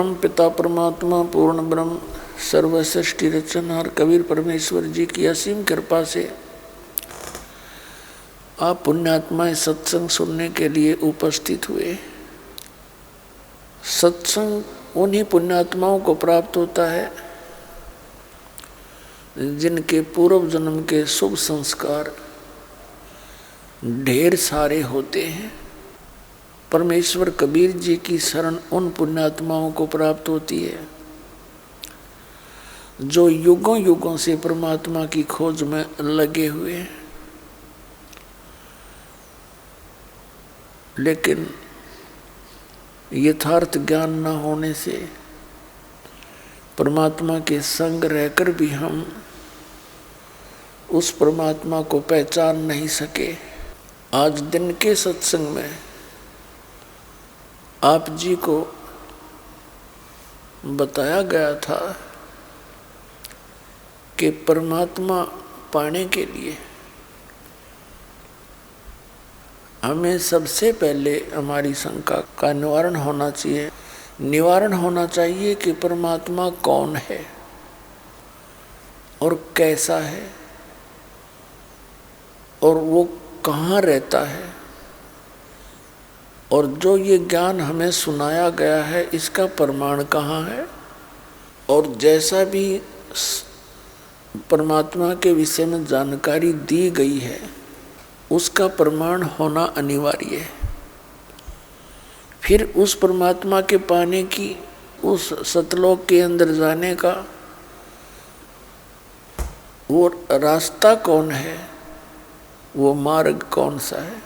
परम पिता परमात्मा पूर्ण ब्रह्म सर्वसृष्टि रचनहार कबीर परमेश्वर जी की असीम कृपा से आप पुण्यात्माएं सत्संग सुनने के लिए उपस्थित हुए। सत्संग उन्हीं पुण्यात्माओं को प्राप्त होता है जिनके पूर्व जन्म के शुभ संस्कार ढेर सारे होते हैं। परमेश्वर कबीर जी की शरण उन पुण्यात्माओं को प्राप्त होती है जो युगों युगों से परमात्मा की खोज में लगे हुए हैं, लेकिन यथार्थ ज्ञान न होने से परमात्मा के संग रहकर भी हम उस परमात्मा को पहचान नहीं सके। आज दिन के सत्संग में आप जी को बताया गया था कि परमात्मा पाने के लिए हमें सबसे पहले हमारी शंका का निवारण होना चाहिए। निवारण होना चाहिए कि परमात्मा कौन है और कैसा है और वो कहाँ रहता है, और जो ये ज्ञान हमें सुनाया गया है इसका प्रमाण कहाँ है। और जैसा भी परमात्मा के विषय में जानकारी दी गई है उसका प्रमाण होना अनिवार्य है। फिर उस परमात्मा के पाने की, उस सतलोक के अंदर जाने का वो रास्ता कौन है, वो मार्ग कौन सा है,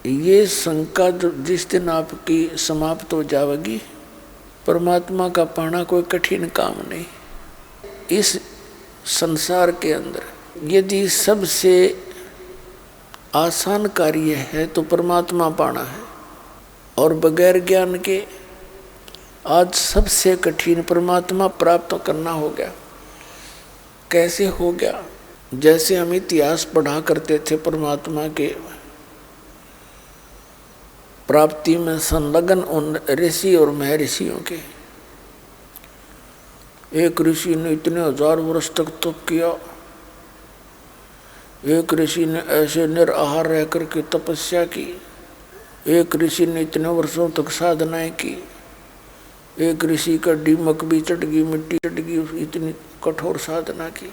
ये शंका जो जिस दिन आपकी समाप्त हो जाएगी, परमात्मा का पाना कोई कठिन काम नहीं। इस संसार के अंदर यदि सबसे आसान कार्य है तो परमात्मा पाना है, और बगैर ज्ञान के आज सबसे कठिन परमात्मा प्राप्त करना हो गया। कैसे हो गया? जैसे हम इतिहास पढ़ा करते थे परमात्मा के प्राप्ति में संलग्न उन ऋषि और महर्षियों के। एक ऋषि ने इतने 1000 वर्ष तक तप किया, एक ऋषि ने ऐसे निराहार रह करके तपस्या की, एक ऋषि ने इतने वर्षों तक साधनाएं की, एक ऋषि का दीमक भी चढ़ गई, मिट्टी चढ़ गई, इतनी कठोर साधना की।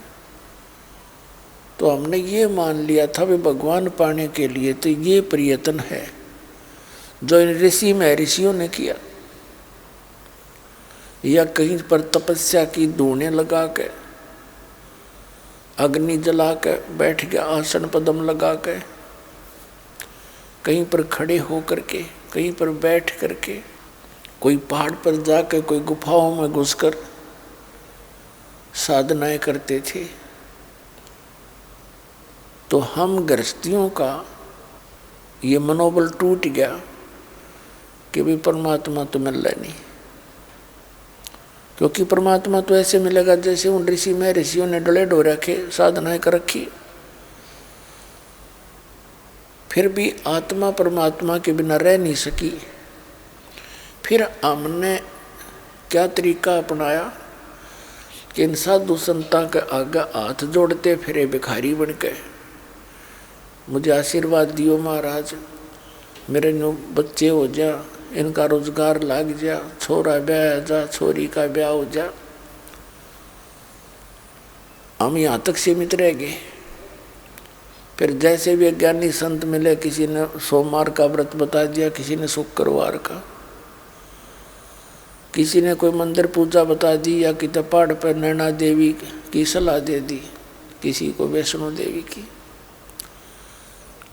तो हमने ये मान लिया था भी भगवान पाने के लिए तो ये प्रयत्न है जो इन ऋषि महर्षियों ने किया, या कहीं पर तपस्या की, धूने लगा के, अग्नि जला के बैठ गया, आसन पद्म लगा के, कहीं पर खड़े हो करके, कहीं पर बैठ करके, कोई पहाड़ पर जाकर, कोई गुफाओं में घुसकर साधनाएं करते थे। तो हम गृहस्थियों का ये मनोबल टूट गया कि भी परमात्मा तो मिल रहा नहीं, क्योंकि परमात्मा तो ऐसे मिलेगा जैसे उन ऋषि में ऋषियों ने डले डो रखे, साधनाएं कर रखी। फिर भी आत्मा परमात्मा के बिना रह नहीं सकी। फिर हमने क्या तरीका अपनाया कि इन साधु संता के आगे हाथ जोड़ते फिरे भिखारी बन के, मुझे आशीर्वाद दियो महाराज, मेरे नो बच्चे हो जा, इनका रोजगार लग जा, छोरा ब्याह जा, छोरी का ब्याह हो जा। हम यहाँ तक सीमित रह गए। फिर जैसे भी ज्ञानी संत मिले, किसी ने सोमवार का व्रत बता दिया, किसी ने शुक्रवार का, किसी ने कोई मंदिर पूजा बता दी, या किसी पहाड़ पर नैना देवी की सलाह दे दी, किसी को वैष्णो देवी की।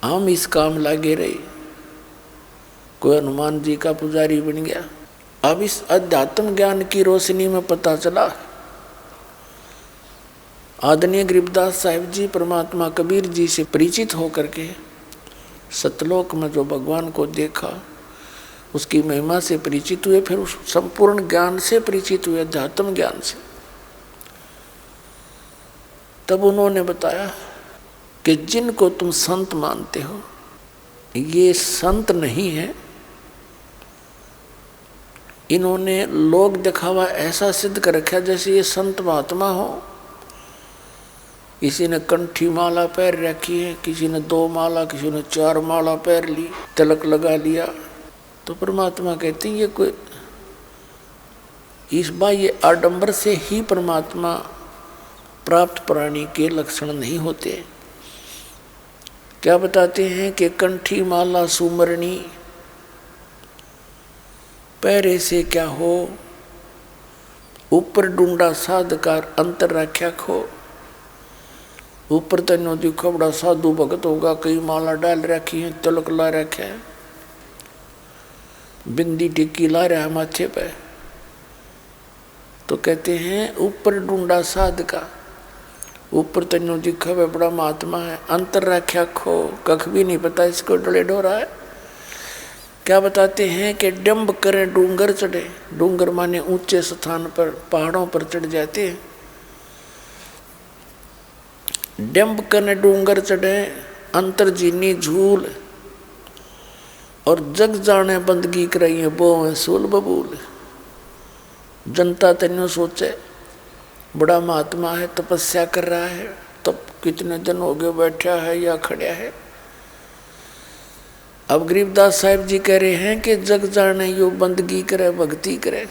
हम इस काम लगे रहे। कोई हनुमान जी का पुजारी बन गया। अब इस अध्यात्म ज्ञान की रोशनी में पता चला आदरणीय गरीबदास साहिब जी परमात्मा कबीर जी से परिचित होकर के सतलोक में जो भगवान को देखा, उसकी महिमा से परिचित हुए, फिर उस संपूर्ण ज्ञान से परिचित हुए, अध्यात्म ज्ञान से। तब उन्होंने बताया कि जिनको तुम संत मानते हो ये संत नहीं है, इन्होंने लोक दिखावा ऐसा सिद्ध कर रखा जैसे ये संत महात्मा हो। किसी ने कंठी माला पहन रखी है, किसी ने 2 माला, किसी ने 4 माला पहन ली, तिलक लगा लिया। तो परमात्मा कहते हैं ये कोई इस बाह्य आडंबर से ही परमात्मा प्राप्त प्राणी के लक्षण नहीं होते। क्या बताते हैं कि कंठी माला सुमरणी पैरे से क्या हो, ऊपर डूंडा साधकार अंतर रख्या खो। ऊपर तनो दिखो बड़ा साधु भगत होगा, कई माला डाल रखी है, तिलक ला रखा है, बिंदी टिक्की ला रहा है माथे पे। तो कहते हैं ऊपर डूंडा साध का, ऊपर तन्नो दिखा हुआ बड़ा महात्मा है, अंतर रख्या खो, कख भी नहीं पता इसको डले डोरा है। क्या बताते हैं कि डंब करें डूंगर चढ़े। डूंगर माने ऊंचे स्थान पर, पहाड़ों पर चढ़ जाते हैं। डंब करें डूंगर चढ़े, अंतर जीनी झूल, और जग जाने बंदगी कराई है बो सूल बबूल। जनता तन्नो सोचे बड़ा महात्मा है, तपस्या कर रहा है, तब कितने दिन हो गए बैठा है या खड़ा है। अब गरीबदास साहिब जी कह रहे हैं कि जग जाने यो बंदगी करे, भक्ति करे,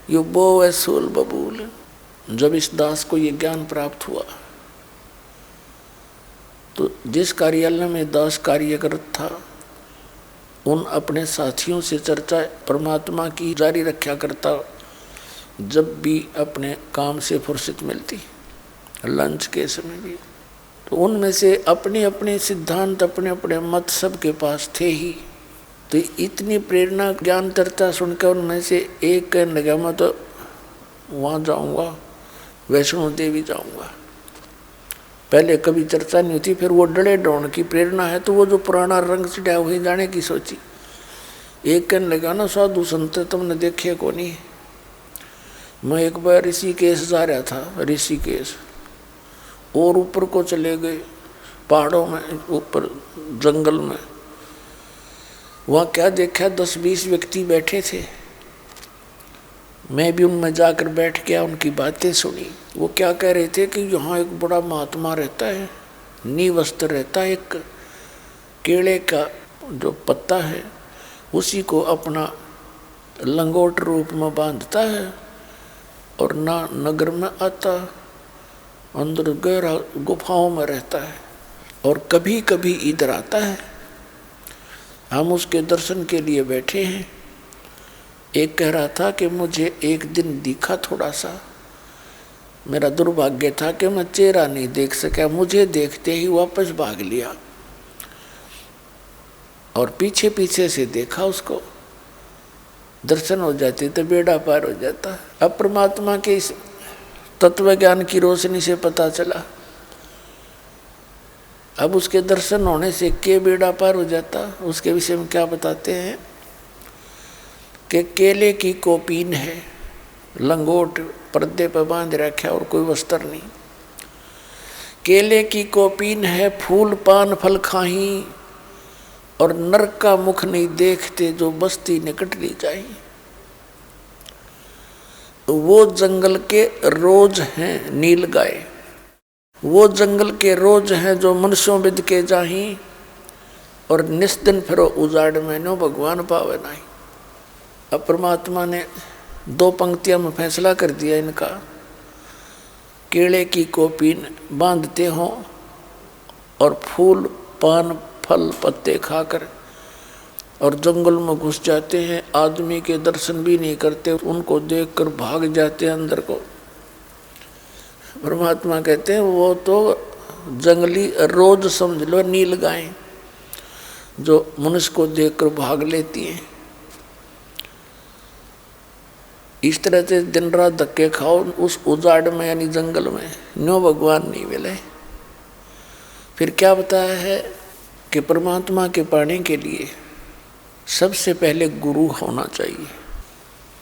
यो बो है सूल बबूल। जब इस दास को ये ज्ञान प्राप्त हुआ तो जिस कार्यालय में दास कार्य करता था उन अपने साथियों से चर्चा परमात्मा की जारी रखा करता। जब भी अपने काम से फुर्सत मिलती, लंच के समय भी, तो उनमें से अपने अपने सिद्धांत, अपने अपने मत सबके पास थे ही। तो इतनी प्रेरणा ज्ञान चर्चा सुनकर उनमें से एक कहने लगा मैं तो वहाँ जाऊँगा, वैष्णो देवी जाऊँगा। पहले कभी चर्चा नहीं होती, फिर वो डले डौन की प्रेरणा है तो वो जो पुराना रंग चढ़ा वही जाने की सोची। एक कहने लगा ना साधु संत तुमने देखे को नहीं। मैं एक बार ऋषिकेश जा रहा था, ऋषिकेश और ऊपर को चले गए पहाड़ों में, ऊपर जंगल में। वहाँ क्या देखा, 10-20 व्यक्ति बैठे थे। मैं भी उनमें जाकर बैठ गया, उनकी बातें सुनी। वो क्या कह रहे थे कि यहाँ एक बड़ा महात्मा रहता है, निवस्त्र रहता है, एक केले का जो पत्ता है उसी को अपना लंगोट रूप में बांधता है और ना नगर में आता, अंदर गहरा गुफाओं में रहता है और कभी कभी इधर आता है। हम उसके दर्शन के लिए बैठे हैं। एक कह रहा था कि मुझे एक दिन दिखा थोड़ा सा, मेरा दुर्भाग्य था कि मैं चेहरा नहीं देख सका, मुझे देखते ही वापस भाग लिया और पीछे पीछे से देखा उसको। दर्शन हो जाते तो बेड़ा पार हो जाता। अब परमात्मा के इस तत्व ज्ञान की रोशनी से पता चला, अब उसके दर्शन होने से के बेड़ा पार हो जाता। उसके विषय में क्या बताते हैं कि केले की कोपीन है, लंगोट पर्दे पर बांध रखा और कोई वस्त्र नहीं। केले की कोपीन है, फूल पान फल खाही, और नरक का मुख नहीं देखते जो बस्ती निकट ली जाए। वो जंगल के रोज हैं नील गाय, वो जंगल के रोज हैं जो मनुष्यों विद के जाही, और निस्दिन फिरो उजाड़ में नो भगवान पावे नाही। अब परमात्मा ने 2 पंक्तियों में फैसला कर दिया इनका। केले की कोपीन बांधते हों और फूल पान फल पत्ते खाकर और जंगल में घुस जाते हैं, आदमी के दर्शन भी नहीं करते, उनको देखकर भाग जाते हैं अंदर को। परमात्मा कहते हैं वो तो जंगली रोज समझ लो नील गाय जो मनुष्य को देखकर भाग लेती हैं। इस तरह से दिन रात धक्के खाओ उस उजाड़ में यानी जंगल में, नो भगवान नहीं मिले। फिर क्या बताया है कि परमात्मा के पाने के लिए सबसे पहले गुरु होना चाहिए,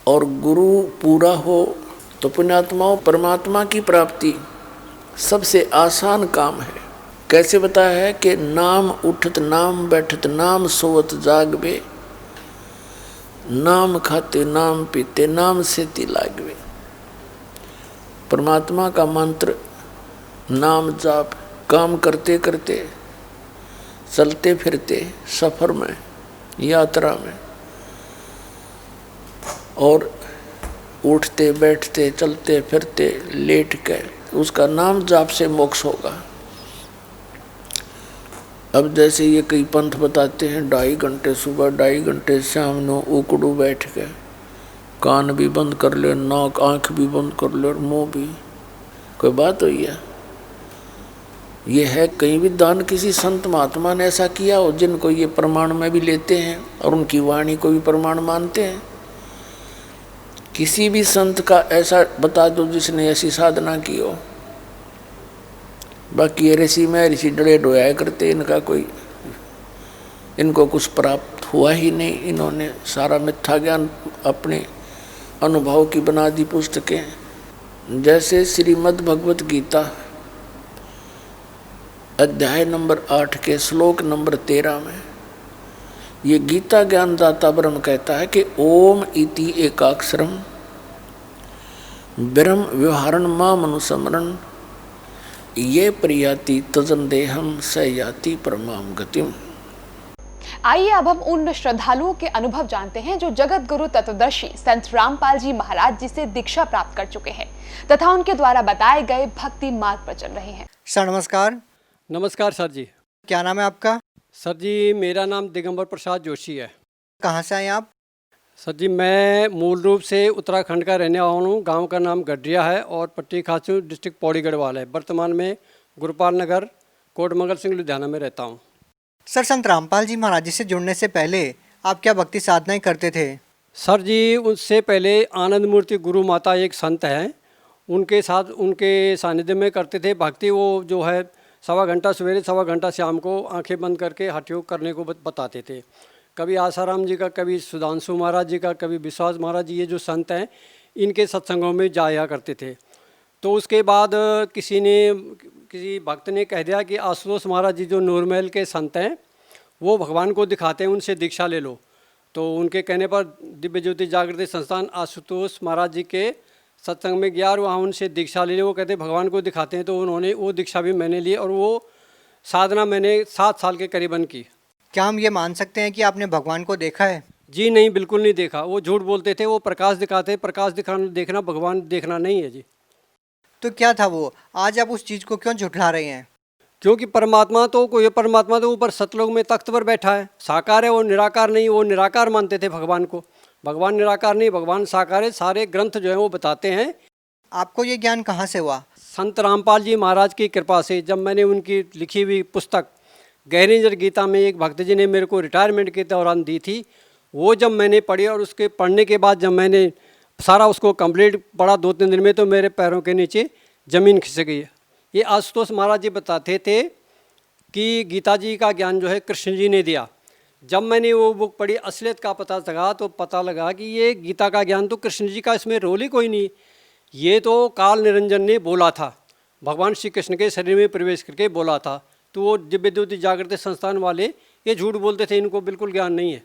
और गुरु पूरा हो तो पुण्यात्माओं परमात्मा की प्राप्ति सबसे आसान काम है। कैसे बताया है कि नाम उठत नाम बैठत नाम सोवत जागबे, नाम खाते नाम पीते नाम से ती लागवे। परमात्मा का मंत्र नाम जाप, काम करते करते, चलते फिरते, सफर में, यात्रा में, और उठते बैठते चलते फिरते लेट के, उसका नाम जाप से मोक्ष होगा। अब जैसे ये कई पंथ बताते हैं 2.5 घंटे सुबह 2.5 घंटे शाम नो उकड़ू बैठ के, कान भी बंद कर ले, नाक आंख भी बंद कर ले और मुंह भी, कोई बात हुई है? ये है कहीं भी दान किसी संत महात्मा ने ऐसा किया हो जिनको ये प्रमाण में भी लेते हैं और उनकी वाणी को भी प्रमाण मानते हैं? किसी भी संत का ऐसा बता दो जिसने ऐसी साधना की हो। बाकी ये ऋषि में ऋषि डरे डोया करते, इनका कोई, इनको कुछ प्राप्त हुआ ही नहीं। इन्होंने सारा मिथ्या ज्ञान अपने अनुभव की बना दी पुस्तकें। जैसे श्रीमद् भगवत गीता अध्याय नंबर 8 के श्लोक नंबर 13 में ये गीता ज्ञानदाता ब्रह्म कहता है कि ओम इति एकाक्षरम ब्रह्म व्यवहारण माम अनुसमरण ये प्रियाति तजन देहम स याति परमाम गतिम। आइए अब हम उन श्रद्धालुओं के अनुभव जानते हैं जो जगत गुरु तत्वदर्शी संत रामपाल जी महाराज जी से दीक्षा प्राप्त कर चुके हैं तथा उनके द्वारा बताए गए भक्ति मार्ग पर चल रहे हैं। सर नमस्कार। नमस्कार सर जी। क्या नाम है आपका? सर जी मेरा नाम दिगंबर प्रसाद जोशी है। कहाँ से आए आप? सर जी मैं मूल रूप से उत्तराखंड का रहने वाला हूँ। गांव का नाम गडरिया है और पट्टी खासू डिस्ट्रिक्ट पौड़ी गढ़वाल है। वर्तमान में गुरुपाल नगर कोटमंगल सिंह लुधियाना में रहता हूँ। सर संत रामपाल जी महाराज जी से जुड़ने से पहले आप क्या भक्ति साधनाएं करते थे? सर जी उससे पहले आनंद मूर्ति गुरु माता एक संत हैं, उनके साथ उनके सानिध्य में करते थे भक्ति। वो जो है 1.25 घंटा सवेरे 1.25 घंटा शाम को आंखें बंद करके हठ योग करने को बताते थे। कभी आसाराम जी का, कभी सुधांशु महाराज जी का, कभी विश्वास महाराज जी, ये जो संत हैं इनके सत्संगों में जाया करते थे। तो उसके बाद किसी भक्त ने कह दिया कि आशुतोष महाराज जी जो नूरमहल के संत हैं वो भगवान को दिखाते हैं, उनसे दीक्षा ले लो। तो उनके कहने पर दिव्य ज्योति जागृति संस्थान आशुतोष महाराज जी के सत्संग में गया और वहाँ उनसे दीक्षा ले ली। वो कहते भगवान को दिखाते हैं, तो उन्होंने वो दीक्षा भी मैंने ली और वो साधना मैंने 7 साल के करीबन की। क्या हम ये मान सकते हैं कि आपने भगवान को देखा है? जी नहीं, बिल्कुल नहीं देखा। वो झूठ बोलते थे, वो प्रकाश दिखाते, प्रकाश दिखाना देखना भगवान देखना नहीं है जी। तो क्या था वो? आज आप उस चीज़ को क्यों झुठला रहे हैं? क्योंकि परमात्मा तो कोई, परमात्मा तो ऊपर सतलोक में तख्त पर बैठा है, साकार है, वो निराकार नहीं। वो निराकार मानते थे भगवान को, भगवान निराकार नहीं, भगवान साकार है। सारे ग्रंथ जो हैं वो बताते हैं। आपको ये ज्ञान कहाँ से हुआ? संत रामपाल जी महाराज की कृपा से। जब मैंने उनकी लिखी हुई पुस्तक गहरी नजर गीता में एक भक्त जी ने मेरे को रिटायरमेंट के दौरान दी थी, वो जब मैंने पढ़ी और उसके पढ़ने के बाद जब मैंने सारा उसको कंप्लीट पढ़ा 2-3 दिन में, तो मेरे पैरों के नीचे ज़मीन खिसक गई। ये आशुतोष महाराज जी बताते थे कि गीता जी का ज्ञान जो है कृष्ण जी ने दिया। जब मैंने वो बुक पढ़ी, असलियत का पता लगा, तो पता लगा कि ये गीता का ज्ञान तो कृष्ण जी का, इसमें रोल ही कोई नहीं। ये तो काल निरंजन ने बोला था, भगवान श्री कृष्ण के शरीर में प्रवेश करके बोला था। तो वो दिव्य ज्योति जागृति संस्थान वाले ये झूठ बोलते थे, इनको बिल्कुल ज्ञान नहीं है।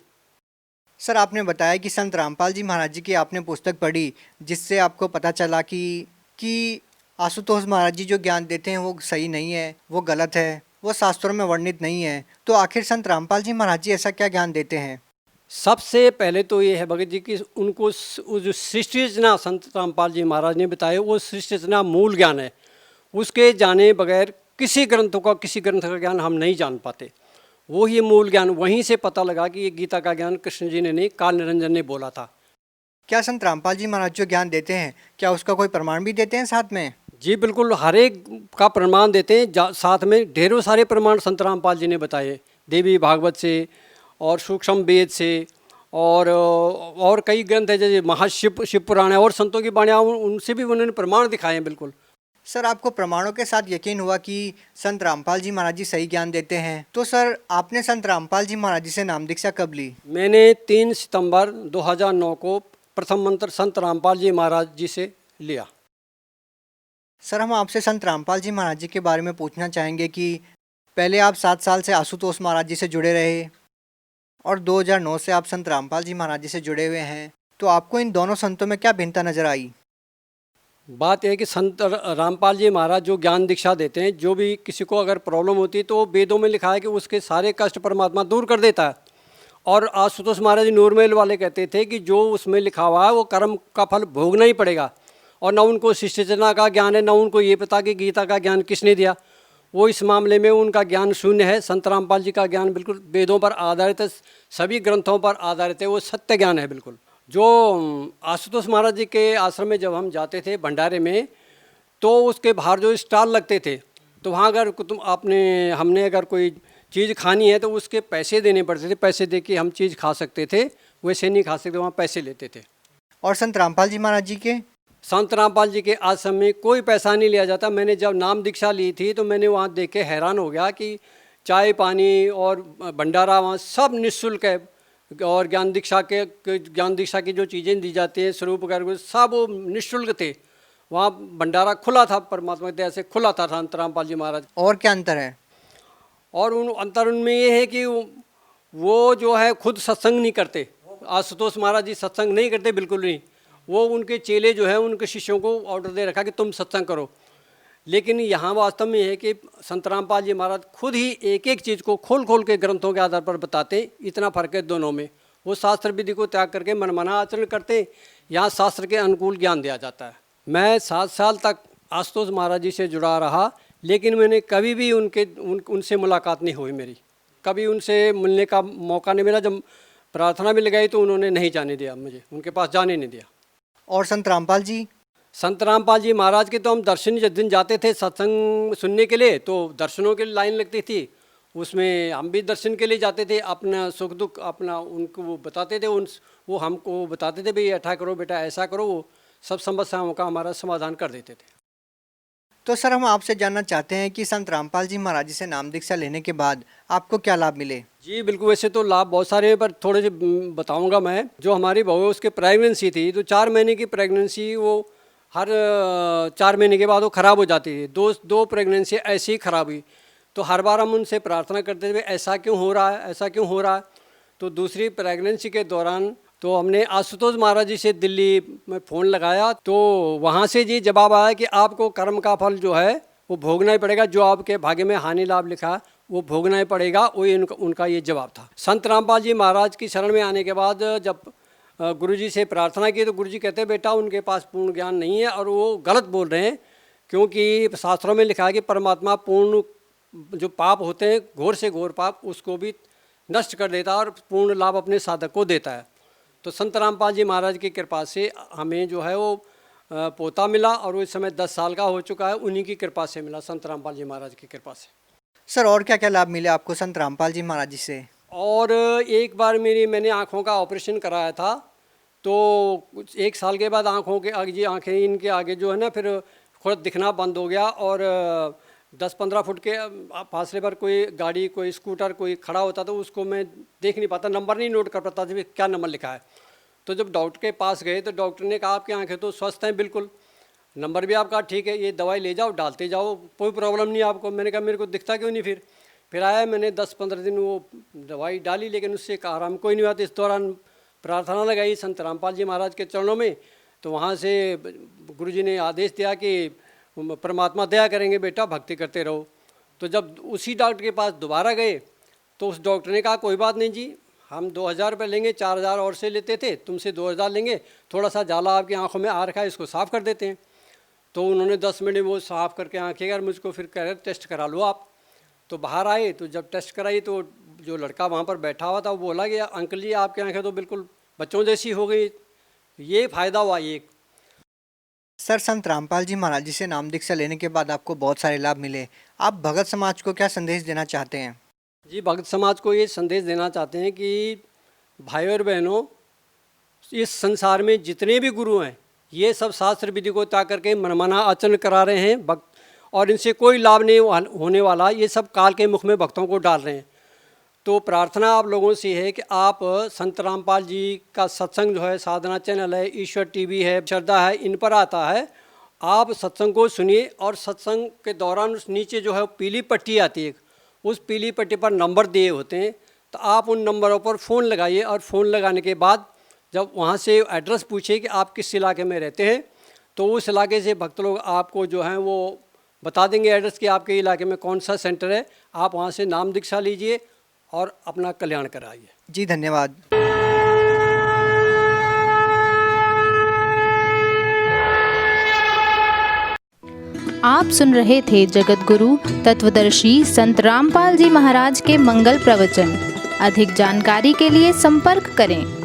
सर आपने बताया कि संत रामपाल जी महाराज जी की आपने पुस्तक पढ़ी जिससे आपको पता चला कि आशुतोष महाराज जी जो ज्ञान देते हैं वो सही नहीं है, वो गलत है, वो शास्त्रों में वर्णित नहीं है। तो आखिर संत रामपाल जी महाराज जी ऐसा क्या ज्ञान देते हैं? सबसे पहले तो ये है भगत जी कि उनको जो सृष्टि रचना संत रामपाल जी महाराज ने बताया, वो सृष्टि रचना मूल ज्ञान है। उसके जाने बगैर किसी ग्रंथ का ज्ञान हम नहीं जान पाते। वो ही मूल ज्ञान, वहीं से पता लगा कि ये गीता का ज्ञान कृष्ण जी ने नहीं, काल निरंजन ने बोला था। क्या संत रामपाल जी महाराज जो ज्ञान देते हैं क्या उसका कोई प्रमाण भी देते हैं साथ में? जी बिल्कुल, हर एक का प्रमाण देते हैं। साथ में ढेरों सारे प्रमाण संत रामपाल जी ने बताए, देवी भागवत से और सूक्ष्म वेद से, और कई ग्रंथ है जैसे महाशिव शिव पुराण है, और संतों की वाणियाँ, उनसे भी उन्होंने प्रमाण दिखाए हैं। बिल्कुल सर आपको प्रमाणों के साथ यकीन हुआ कि संत रामपाल जी महाराज जी सही ज्ञान देते हैं। तो सर आपने संत रामपाल जी महाराज जी से नाम दीक्षा कब ली? मैंने 3 सितंबर 2009 को प्रथम मंत्र संत रामपाल जी महाराज जी से लिया। सर हम आपसे संत रामपाल जी महाराज जी के बारे में पूछना चाहेंगे कि पहले आप 7 साल से आशुतोष महाराज जी से जुड़े रहे, और 2009 से आप संत रामपाल जी महाराज जी से जुड़े हुए हैं, तो आपको इन दोनों संतों में क्या भिन्नता नजर आई? बात यह है कि संत रामपाल जी महाराज जो ज्ञान दीक्षा देते हैं, जो भी किसी को अगर प्रॉब्लम होती है तो वेदों में लिखा है कि उसके सारे कष्ट परमात्मा दूर कर देता है। और आशुतोष महाराज जी नूरमहल वाले कहते थे कि जो उसमें लिखा हुआ है वो कर्म का फल भोगना ही पड़ेगा। और ना उनको शिष्यचेतना का ज्ञान है, ना उनको ये पता कि गीता का ज्ञान किसने दिया। वो इस मामले में उनका ज्ञान शून्य है। संत रामपाल जी का ज्ञान बिल्कुल वेदों पर आधारित है, सभी ग्रंथों पर आधारित है, वो सत्य ज्ञान है बिल्कुल। जो आशुतोष महाराज जी के आश्रम में जब हम जाते थे भंडारे में, तो उसके बाहर जो स्टॉल लगते थे, तो वहाँ अगर हमने अगर कोई चीज़ खानी है तो उसके पैसे देने पड़ते थे। पैसे दे के हम चीज़ खा सकते थे, वैसे नहीं खा सकते, वहाँ पैसे लेते थे। और संत रामपाल जी महाराज जी के? संत रामपाल जी के आश्रम में कोई पैसा नहीं लिया जाता। मैंने जब नाम दीक्षा ली थी तो मैंने वहाँ देख के हैरान हो गया कि चाय पानी और भंडारा वहाँ सब निःशुल्क है। और ज्ञान दीक्षा की जो चीज़ें दी जाती हैं, स्वरूप वगैरह, सब वो निःशुल्क थे। वहाँ भंडारा खुला था, परमात्मा की दया से खुला था संत रामपाल जी महाराज। और क्या अंतर है? और अंतर उनमें ये है कि वो जो है खुद सत्संग नहीं करते। आशुतोष महाराज जी सत्संग नहीं करते, बिल्कुल नहीं। वो उनके चेले जो है उनके शिष्यों को ऑर्डर दे रखा कि तुम सत्संग करो। लेकिन यहाँ वास्तव में है कि संत रामपाल जी महाराज खुद ही एक एक चीज़ को खोल खोल के ग्रंथों के आधार पर बताते। इतना फर्क है दोनों में। वो शास्त्र विधि को त्याग करके मनमाना आचरण करते, यहाँ शास्त्र के अनुकूल ज्ञान दिया जाता है। मैं 7 साल तक आशुतोष महाराज जी से जुड़ा रहा, लेकिन मैंने कभी भी उनसे मुलाकात नहीं हुई मेरी। कभी उनसे मिलने का मौका नहीं मिला। जब प्रार्थना भी लगाई तो उन्होंने नहीं जाने दिया, मुझे उनके पास जाने नहीं दिया। और संत रामपाल जी? संत रामपाल जी महाराज के तो हम दर्शन जिस दिन जाते थे सत्संग सुनने के लिए, तो दर्शनों के लिए लाइन लगती थी। उसमें हम भी दर्शन के लिए जाते थे, अपना सुख दुख अपना उनको वो बताते थे। वो हमको बताते थे, भाई ऐसा करो बेटा, ऐसा करो। वो सब समस्याओं का हमारा समाधान कर देते थे। तो सर, हम आपसे जानना चाहते हैं कि संत रामपाल जी महाराज जी से नाम दीक्षा लेने के बाद आपको क्या लाभ मिले? जी बिल्कुल, वैसे तो लाभ बहुत सारे हैं, पर थोड़े से बताऊंगा मैं। जो हमारी बहू है उसके प्रेगनेंसी थी, तो 4 महीने की प्रेगनेंसी वो हर 4 महीने के बाद वो ख़राब हो जाती थी। दो प्रेगनेंसी ऐसी ही ख़राब हुई। तो हर बार हम उनसे प्रार्थना करते थे, ऐसा क्यों हो रहा है, ऐसा क्यों हो रहा है। तो दूसरी प्रेगनेंसी के दौरान तो हमने आशुतोष महाराज जी से दिल्ली में फ़ोन लगाया, तो वहाँ से जी जवाब आया कि आपको कर्म का फल जो है वो भोगना ही पड़ेगा। जो आपके भाग्य में हानि लाभ लिखा वो भोगना ही पड़ेगा। वही उनका ये जवाब था। संत रामपाल जी महाराज की शरण में आने के बाद जब गुरुजी से प्रार्थना की, तो गुरुजी कहते बेटा उनके पास पूर्ण ज्ञान नहीं है और वो गलत बोल रहे हैं, क्योंकि शास्त्रों में लिखा है कि परमात्मा पूर्ण जो पाप होते हैं, घोर से घोर पाप, उसको भी नष्ट कर देता है और पूर्ण लाभ अपने साधक को देता है। तो संत रामपाल जी महाराज की कृपा से हमें जो है वो पोता मिला, और वो इस समय 10 साल का हो चुका है। उन्हीं की कृपा से मिला, संत रामपाल जी महाराज की कृपा से। सर, और क्या क्या लाभ मिले आपको संत रामपाल जी महाराज जी से? और एक बार मैंने आँखों का ऑपरेशन कराया था, तो कुछ 1 साल के बाद आँखों के आगे जी आँखें इनके आगे जो है ना फिर खुद दिखना बंद हो गया। और 10-15 फुट के फासले पर कोई गाड़ी, कोई स्कूटर, कोई खड़ा होता तो उसको मैं देख नहीं पाता, नंबर नहीं नोट कर पाता था क्या नंबर लिखा है। तो जब डॉक्टर के पास गए तो डॉक्टर ने कहा आपकी आँखें तो स्वस्थ हैं बिल्कुल, नंबर भी आपका ठीक है, ये दवाई ले जाओ, डालते जाओ, कोई प्रॉब्लम नहीं आपको। मैंने कहा मेरे को दिखता क्यों नहीं। फिर आया, मैंने 10-15 दिन वो दवाई डाली, लेकिन उससे आराम कोई नहीं हुआ। तो इस दौरान प्रार्थना लगाई संत रामपाल जी महाराज के चरणों में, तो वहाँ से गुरुजी ने आदेश दिया कि परमात्मा दया करेंगे बेटा, भक्ति करते रहो। तो जब उसी डॉक्टर के पास दोबारा गए तो उस डॉक्टर ने कहा कोई बात नहीं जी, हम 2000 रुपये लेंगे, 4000 और से लेते थे, तुमसे 2000 लेंगे, थोड़ा सा जाला आपकी आंखों में आ रखा है, इसको साफ़ कर देते हैं। तो उन्होंने 10 मिनट में वो साफ़ करके आँखें, यार मुझको फिर कह रहे टेस्ट करा लो आप। तो बाहर आए, तो जब टेस्ट कराई तो जो लड़का वहाँ पर बैठा हुआ था वो बोला कि अंकल जी आपकी आँखें तो बिल्कुल बच्चों जैसी हो गई। ये फ़ायदा हुआ एक। सर, संत रामपाल जी महाराज जी से नाम दीक्षा लेने के बाद आपको बहुत सारे लाभ मिले। आप भगत समाज को क्या संदेश देना चाहते हैं? जी, भगत समाज को ये संदेश देना चाहते हैं कि भाइयों और बहनों, इस संसार में जितने भी गुरु हैं ये सब शास्त्र विधि को त्याग करके मनमाना आचरण करा रहे हैं भक्त, और इनसे कोई लाभ नहीं होने वाला। ये सब काल के मुख में भक्तों को डाल रहे हैं। तो प्रार्थना आप लोगों से है कि आप संत रामपाल जी का सत्संग जो है, साधना चैनल है, ईश्वर टीवी है, श्रद्धा है, इन पर आता है, आप सत्संग को सुनिए। और सत्संग के दौरान उस नीचे जो है पीली पट्टी आती है, उस पीली पट्टी पर नंबर दिए होते हैं, तो आप उन नंबरों पर फ़ोन लगाइए और फ़ोन लगाने के बाद जब वहाँ से एड्रेस पूछिए कि आप किस इलाके में रहते हैं, तो उस इलाके से भक्त लोग आपको जो हैं वो बता देंगे एड्रेस कि आपके इलाके में कौन सा सेंटर है। आप वहाँ से नाम दीक्षा लीजिए और अपना कल्याण कराइए। जी धन्यवाद। आप सुन रहे थे जगत गुरु तत्वदर्शी संत रामपाल जी महाराज के मंगल प्रवचन। अधिक जानकारी के लिए संपर्क करें।